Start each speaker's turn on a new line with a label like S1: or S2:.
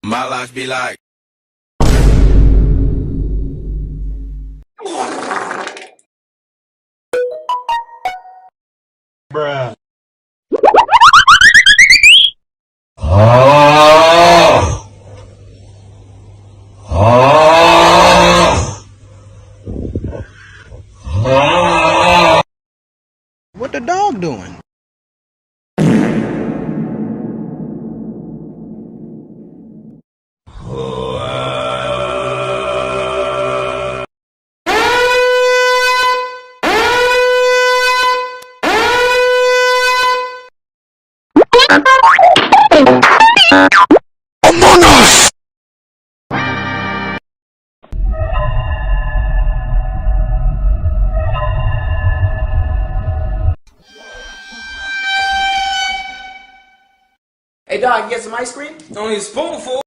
S1: My life be like.
S2: Bruh.
S3: What the dog doing?
S1: Among Us!
S4: Hey dog, you get some ice cream?
S2: Only a spoonful.